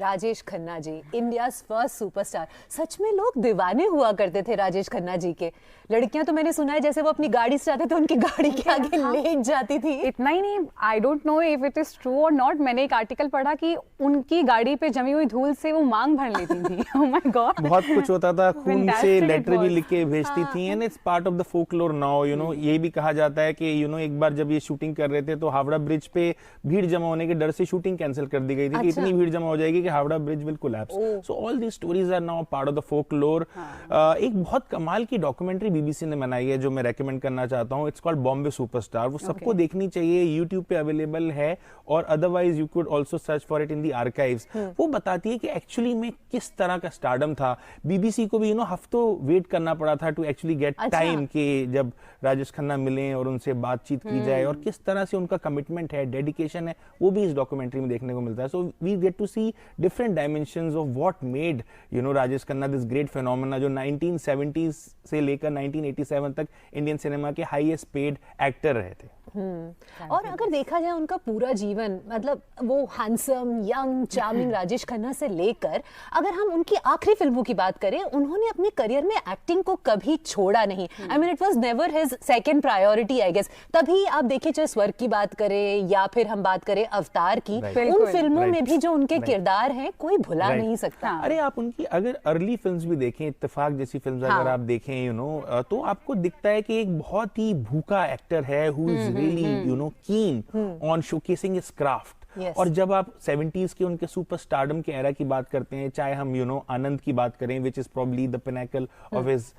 Rajesh Khanna ji, India's first superstar. सच में लोग दीवाने हुआ करते थे राजेश खन्ना जी के। लड़कियां तो मैंने सुना है जैसे वो अपनी गाड़ी से जाते थे उनकी गाड़ी के आगे लेट जाती थी। इतना ही नहीं, I don't know if it is true और नॉट, मैंने एक आर्टिकल पढ़ा कि उनकी गाड़ी पे जमी हुई धूल से वो मांग भर लेती थी। ओह माय गॉड, बहुत कुछ होता था, खून से लेटर भी लिख के भेजती थी। And it's part of the folklore now, you know. ये भी कहा जाता है कि यू नो एक बार जब ये शूटिंग कर रहे थे तो हावड़ा ब्रिज पे भीड़ जमा होने के डर से शूटिंग कैंसिल कर दी गई थी कि इतनी भीड़ जमा हो जाएगी कि Howrah bridge will collapse. So all these stories are now part of the folklore. एक बहुत कमाल की डॉक्यूमेंट्री बीबीसी ने बनाई है जो मैं रेकमेंड करना चाहता हूँ। It's called Bombay superstar. वो सबको देखनी चाहिए, यूट्यूब पे अवेलेबल है और otherwise you could also search for it in the archives. वो बताती है कि एक्चुअली में किस तरह का स्टारडम था। बीबीसी को भी यू नो हफ्तों वेट करना पड़ा था टू एक्चुअली गेट टाइम कि जब राजेश खन्ना मिले और उनसे बातचीत की जाए और किस तरह से उनका कमिटमेंट है, डेडिकेशन है, वो भी इस डॉक्यूमेंट्री में देखने को मिलता है। So we get to see different dimensions of what made you know Rajesh Khanna this great phenomena जो 1970s से लेकर 1987 तक इंडियन सिनेमा के हाईएस्ट पेड एक्टर रहे थे। और अगर देखा जाए उनका पूरा जीवन, मतलब वो handsome young charming Rajesh Khanna से लेकर अगर हम उनकी आखिरी फिल्मों की बात करें, उन्होंने अपने करियर में एक्टिंग को कभी छोड़ा नहीं। I mean it was never his second priority I guess. तभी आप देखिए चाहे स्वर्ग की बात करें या फिर हम बात करें अवतार की, उन फिल्मों में भी जो उनके किरदार हैं कोई भुला नहीं सकता। अरे आप उनकी अगर अर्ली फिल्म्स भी देखें, इत्तेफाक जैसी फिल्म्स अगर आप देखें यू नो तो आपको दिखता है कि एक बहुत ही भूखा एक्टर है who is really you know keen on showcasing his craft. Yes. और जब आप 70s के उनके सुपर स्टारडम के एरा की बात करते हैं, चाहे हम यू नो आनंद की बात करें which is probably the pinnacle of his,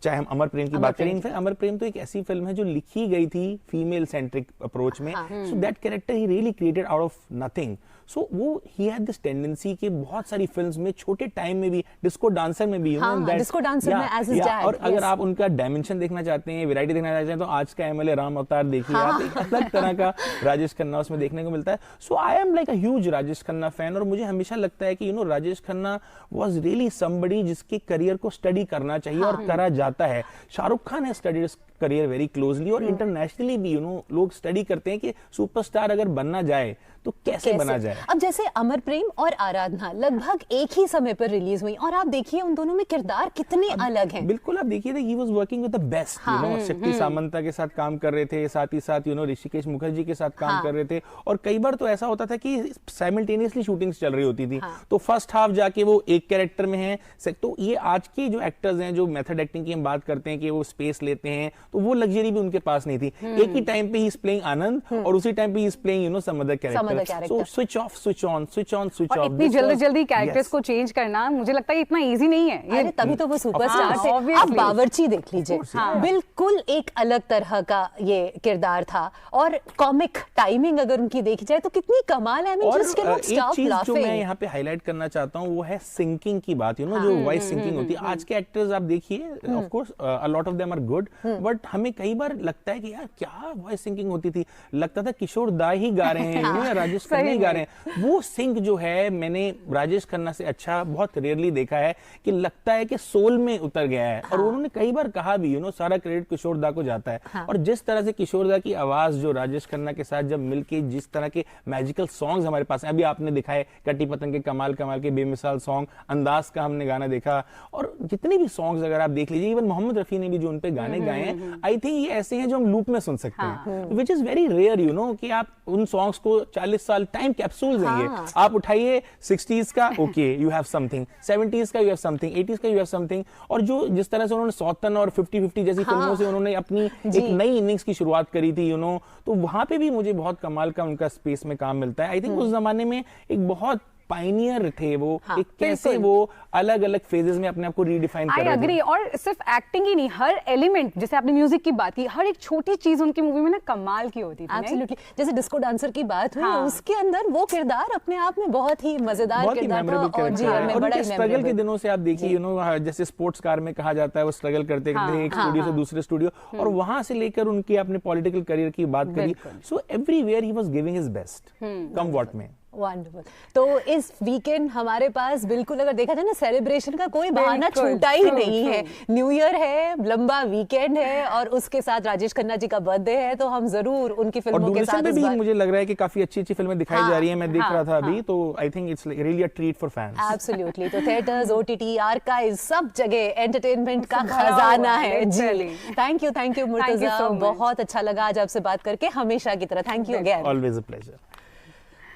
चाहे हम अमर प्रेम की बात करें, इनफैक्ट अमर प्रेम तो एक ऐसी फिल्म है जो लिखी गई थी फीमेल सेंट्रिक अप्रोच में। सो दैट कैरेक्टर ही really created out of nothing. So वो ही हैड दिस टेंडेंसी कि बहुत सारी फिल्म्स में छोटे टाइम में भी, डिस्को डांसर में भी, you know that disco dancer में एज हिज डैड। और अगर आप उनका डायमेंशन देखना चाहते हैं, वैरायटी देखना चाहते हैं, तो आज का एमएलए राम अवतार देखिए आप, एक अलग तरह का राजेश खन्ना उसमें देखने को मिलता है। So I am like a huge Rajesh Khanna fan और मुझे हमेशा लगता है कि you know Rajesh Khanna was really somebody जिसके करियर को स्टडी करना चाहिए और करा जाता है। शाहरुख खान है स्टडीड करियर वेरी क्लोजली और इंटरनेशनली भी यू नो लोग स्टडी करते हैं कि सुपरस्टार अगर बनना जाए तो कैसे बना जाए। अब जैसे अमर प्रेम और आराधना लगभग एक ही समय पर रिलीज हुई और आप देखिए उन दोनों में किरदार कितने अलग हैं। बिल्कुल, आप देखिए he was working with the best, you know शक्ति सामंता के साथ काम कर रहे थे, साथ ही साथ यू नो ऋषिकेश मुखर्जी के साथ काम कर रहे थे। और कई बार तो ऐसा होता था कि साइमल्टेनियसली शूटिंग्स चल रही होती थी। तो फर्स्ट हाफ जाके वो एक कैरेक्टर में है, तो ये आज के जो एक्टर्स हैं जो मेथड एक्टिंग की हम बात करते हैं कि वो स्पेस लेते हैं, तो वो लग्जरी भी उनके पास नहीं थी। एक ही टाइम पे ही इज प्लेइंग आनंद और उसी टाइम पे he is playing you know some other character. So switch off switch on switch on switch off. इतनी जल्दी कैरेक्टर्स को चेंज करना मुझे लगता है इतना इजी नहीं है। अरे तभी तो वो सुपरस्टार थे। आप बावर्ची देख लीजिए, बिल्कुल एक अलग तरह का ये किरदार था और कॉमिक टाइमिंग अगर उनकी देखी जाए तो कितनी कमाल है। एक चीज जो मैं यहाँ पे हाईलाइट करना चाहता हूँ वो है सिंकिंग की बात, यू नो जो वॉइस सिंकिंग होती है। आज के एक्टर्स आप देखिए, of course a lot of them are good, but हमें कई बार लगता है कि यार क्या वॉइस सिंकिंग होती थी, लगता था किशोर दा ही गा रहे हैं या राजेश खन्ना ही गा रहे हैं। वो सिंक जो है मैंने राजेश खन्ना से अच्छा बहुत रेयरली देखा है कि लगता है कि सोल में उतर गया है। और उन्होंने कई बार कहा भी, यू नो सारा क्रेडिट किशोर दा को जाता है। और जिस तरह से किशोर दा की आवाज जो राजेश खन्ना के साथ जब मिलके जिस तरह के मैजिकल सॉन्ग्स हमारे पास हैं, अभी आपने दिखा है कटी पतंग के कमाल कमाल के बेमिसाल सॉन्ग, अंदाज का हमने गाना देखा, और जितने भी सॉन्ग्स अगर आप देख लीजिए, इवन मोहम्मद रफी ने भी जो उनपे गाने गाए हैं, आई थिंक ये ऐसे हैं जो हम लूप में सुन सकते हैं, which is very rare, you know कि आप उन सॉन्ग्स को 40 साल टाइम कैप्सूल देंगे। आप उठाइए 60s का, okay you have something, 70s का यू हैव समथिंग, 80s का यू हैव समथिंग, और जो जिस तरह से उन्होंने सौतन और 50-50 जैसी फिल्मों से उन्होंने अपनी एक नई इनिंग्स की शुरुआत करी थी, यू नो, तो वहां पे भी मुझे बहुत कमाल का उनका स्पेस में काम मिलता है। आई थिंक उस जमाने में एक बहुत पायनियर थे वो, कि कैसे वो अलग अलग फेजेस में अपने आप को रीडिफाइन कर रहे थे। I agree. और सिर्फ एक्टिंग ही नहीं, हर एलिमेंट, जैसे आपने म्यूजिक की बात की, हर एक छोटी चीज उनकी मूवी में ना कमाल की होती थी। एब्सोल्युटली। जैसे डिस्को डांसर की बात हुई, उसके अंदर वो किरदार अपने आप में बहुत ही मजेदार किरदार था और जीवन में बड़ा स्ट्रगल के दिनों से आप देखिए, यू नो जैसे स्पोर्ट्स कार में कहा जाता है वो स्ट्रगल करते करते एक स्टूडियो से दूसरे स्टूडियो, और वहां से लेकर उनके अपने पॉलिटिकल करियर की बात करी। So everywhere he was giving his best, come what में। वंडरफुल। तो इस वीकेंड हमारे पास बिल्कुल अगर देखा जाए ना सेलिब्रेशन का कोई बहाना बिल्कुल, छूटा ही true, नहीं है। true। न्यू ईयर है, लंबा वीकेंड है और उसके साथ राजेश खन्ना जी का बर्थडे है, तो हम जरूर उनकी और फिल्मों के दूरदर्शन साथ पे इस भी बार मुझे लग रहा है कि काफी अच्छी अच्छी फिल्में दिखाई जा रही है, मैं देख हाँ, रहा था अभी, हाँ। तो I think it's really a treat for fans. Absolutely. तो थिएटर्स, ओटीटी, आर्काइव सब जगह एंटरटेनमेंट का भरा हुआ खजाना है, है जी। literally। Thank you Murtaza, so much। बहुत अच्छा लगा आज आपसे बात करके, हमेशा की तरह। Thank you again. Always a pleasure.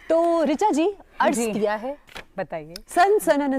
तो ऋचा जी अर्ज जी। किया है बताइए। सन सन सन